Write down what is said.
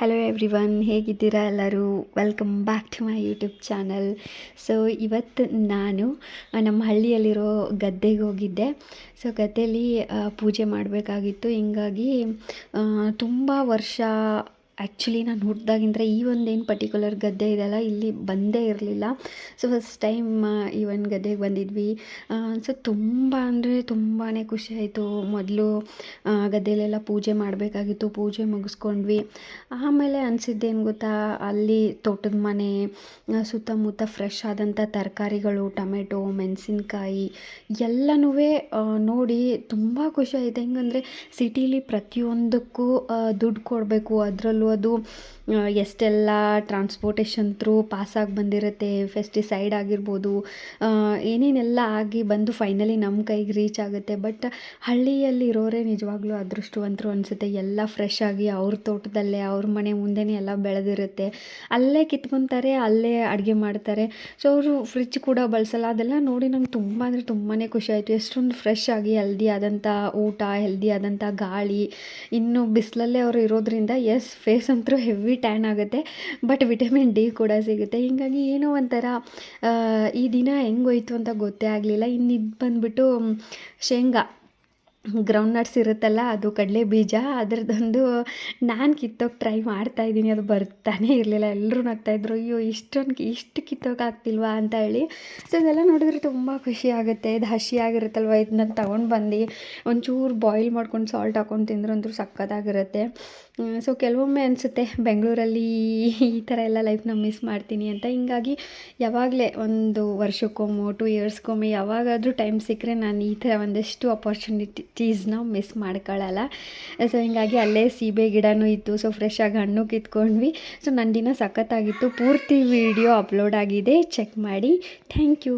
Hello everyone, ಹೇಗಿದ್ದೀರಾ ಎಲ್ಲರೂ? Welcome back to my YouTube channel. So ಇವತ್ತು ನಾನು ನಮ್ಮ ಹಳ್ಳಿಯಲ್ಲಿರೋ ಗದ್ದೆಗೆ ಹೋಗಿದ್ದೆ. ಸೊ ಗದ್ದೆಯಲ್ಲಿ ಪೂಜೆ ಮಾಡಬೇಕಾಗಿತ್ತು. ಹಿಂಗಾಗಿ ತುಂಬ ವರ್ಷ ಆ್ಯಕ್ಚುಲಿ ನಾನು ಹುಟ್ಟಿದಾಗಿಂದ್ರೆ ಈ ಒಂದೇನು ಪರ್ಟಿಕ್ಯುಲರ್ ಗದ್ದೆ ಇದೆಯಲ್ಲ, ಇಲ್ಲಿ ಬಂದೇ ಇರಲಿಲ್ಲ. ಸೊ ಫಸ್ಟ್ ಟೈಮ್ ಈ ಒಂದು ಗದ್ದೆಗೆ ಬಂದಿದ್ವಿ. ಸೊ ತುಂಬ ಅಂದರೆ ತುಂಬಾ ಖುಷಿ ಆಯಿತು. ಮೊದಲು ಗದ್ದೆಯಲ್ಲೆಲ್ಲ ಪೂಜೆ ಮಾಡಬೇಕಾಗಿತ್ತು. ಪೂಜೆ ಮುಗಿಸ್ಕೊಂಡ್ವಿ. ಆಮೇಲೆ ಅನಿಸಿದ್ದೇನು ಗೊತ್ತಾ, ಅಲ್ಲಿ ತೋಟದ ಮನೆ, ಸುತ್ತಮುತ್ತ ಫ್ರೆಶ್ ಆದಂಥ ತರಕಾರಿಗಳು, ಟೊಮೆಟೊ, ಮೆಣಸಿನ್ಕಾಯಿ ಎಲ್ಲನೂ ನೋಡಿ ತುಂಬ ಖುಷಿ ಆಯಿತು. ಹೆಂಗಂದರೆ ಸಿಟೀಲಿ ಪ್ರತಿಯೊಂದಕ್ಕೂ ದುಡ್ಡು ಕೊಡಬೇಕು, ಅದರಲ್ಲೂ ಅದು ಎಷ್ಟೆಲ್ಲ ಟ್ರಾನ್ಸ್ಪೋರ್ಟೇಷನ್ ಥ್ರೂ ಪಾಸಾಗಿ ಬಂದಿರುತ್ತೆ. ಫೆಸ್ಟಿಸೈಡ್ ಆಗಿರ್ಬೋದು, ಏನೇನೆಲ್ಲ ಆಗಿ ಬಂದು ಫೈನಲಿ ನಮ್ಮ ಕೈಗೆ ರೀಚ್ ಆಗುತ್ತೆ. ಬಟ್ ಹಳ್ಳಿಯಲ್ಲಿರೋರೇ ನಿಜವಾಗ್ಲೂ ಅದೃಷ್ಟವಂತರು ಅನಿಸುತ್ತೆ. ಎಲ್ಲ ಫ್ರೆಶ್ ಆಗಿ ಅವ್ರ ತೋಟದಲ್ಲೇ, ಅವ್ರ ಮನೆ ಮುಂದೆನೇ ಎಲ್ಲ ಬೆಳೆದಿರುತ್ತೆ. ಅಲ್ಲೇ ಕಿತ್ಕೊತಾರೆ, ಅಲ್ಲೇ ಅಡುಗೆ ಮಾಡ್ತಾರೆ. ಸೊ ಅವರು ಫ್ರಿಜ್ ಕೂಡ ಬಳಸಲ್ಲ. ಅದೆಲ್ಲ ನೋಡಿ ನಂಗೆ ತುಂಬ ಅಂದರೆ ತುಂಬಾ ಖುಷಿ ಆಯಿತು. ಎಷ್ಟೊಂದು ಫ್ರೆಶ್ ಆಗಿ ಹೆಲ್ದಿ ಆದಂಥ ಊಟ, ಹೆಲ್ದಿ ಆದಂಥ ಗಾಳಿ. ಇನ್ನು ಬಿಸಿಲಲ್ಲೇ ಅವರು ಇರೋದ್ರಿಂದ ಫೇಸ್ ಅಂತೂ ಹೆವಿ ಟ್ಯಾನ್ ಆಗುತ್ತೆ, ಬಟ್ ವಿಟಮಿನ್ ಡಿ ಕೂಡ ಸಿಗುತ್ತೆ. ಹೀಗಾಗಿ ಏನೋ ಒಂಥರ ಈ ದಿನ ಹೆಂಗೋಯ್ತು ಅಂತ ಗೊತ್ತೇ ಆಗಲಿಲ್ಲ. ಇನ್ನು ಇದು ಬಂದುಬಿಟ್ಟು ಶೇಂಗಾ, ಗ್ರೌಂಡ್ ನಟ್ಸ್ ಇರುತ್ತಲ್ಲ, ಅದು ಕಡಲೆ ಬೀಜ, ಅದರದ್ದೊಂದು ನಾನು ಕಿತ್ತೋಕೆ ಟ್ರೈ ಮಾಡ್ತಾಯಿದ್ದೀನಿ. ಅದು ಬರ್ತಾನೆ ಇರಲಿಲ್ಲ. ಎಲ್ಲರೂ ನಗ್ತಾಯಿದ್ರು, ಅಯ್ಯೋ ಇಷ್ಟು ಕಿತ್ತೋಕೆ ಆಗ್ತಿಲ್ವಾ ಅಂತ ಹೇಳಿ. ಸೊ ಇದೆಲ್ಲ ನೋಡಿದ್ರೆ ತುಂಬ ಖುಷಿ ಆಗುತ್ತೆ. ಇದು ಹಸಿಯಾಗಿರುತ್ತಲ್ವ, ಇದನ್ನ ತೊಗೊಂಡು ಬಂದು ಒಂಚೂರು ಬಾಯ್ಲ್ ಮಾಡ್ಕೊಂಡು ಸಾಲ್ಟ್ ಹಾಕ್ಕೊಂಡು ತಿಂದ್ರೆ ಅಂತೂ ಸಕ್ಕತ್ತಾಗಿರುತ್ತೆ. ಸೊ ಕೆಲವೊಮ್ಮೆ ಅನಿಸುತ್ತೆ ಬೆಂಗಳೂರಲ್ಲಿ ಈ ಥರ ಎಲ್ಲ ಲೈಫ್ನ ಮಿಸ್ ಮಾಡ್ತೀನಿ ಅಂತ. ಹಿಂಗಾಗಿ ಯಾವಾಗಲೇ ಒಂದು ವರ್ಷಕ್ಕೊಮ್ಮೆ 2 ಇಯರ್ಸ್ಗೊಮ್ಮೆ ಯಾವಾಗಾದರೂ ಟೈಮ್ ಸಿಕ್ಕರೆ ನಾನು ಈ ಥರ ಒಂದಷ್ಟು ಅಪಾರ್ಚುನಿಟೀಸ್ನ ಮಿಸ್ ಮಾಡ್ಕೊಳ್ಳಲ್ಲ. ಸೊ ಹಿಂಗಾಗಿ ಅಲ್ಲೇ ಸೀಬೆ ಗಿಡನೂ ಇತ್ತು. ಸೊ ಫ್ರೆಶ್ ಆಗಿ ಹಣ್ಣು ಕಿತ್ಕೊಂಡ್ವಿ. ಸೊ ನನ್ನ ದಿನ ಸಖತ್ತಾಗಿತ್ತು. ಪೂರ್ತಿ ವಿಡಿಯೋ ಅಪ್ಲೋಡ್ ಆಗಿದೆ, ಚೆಕ್ ಮಾಡಿ. Thank you.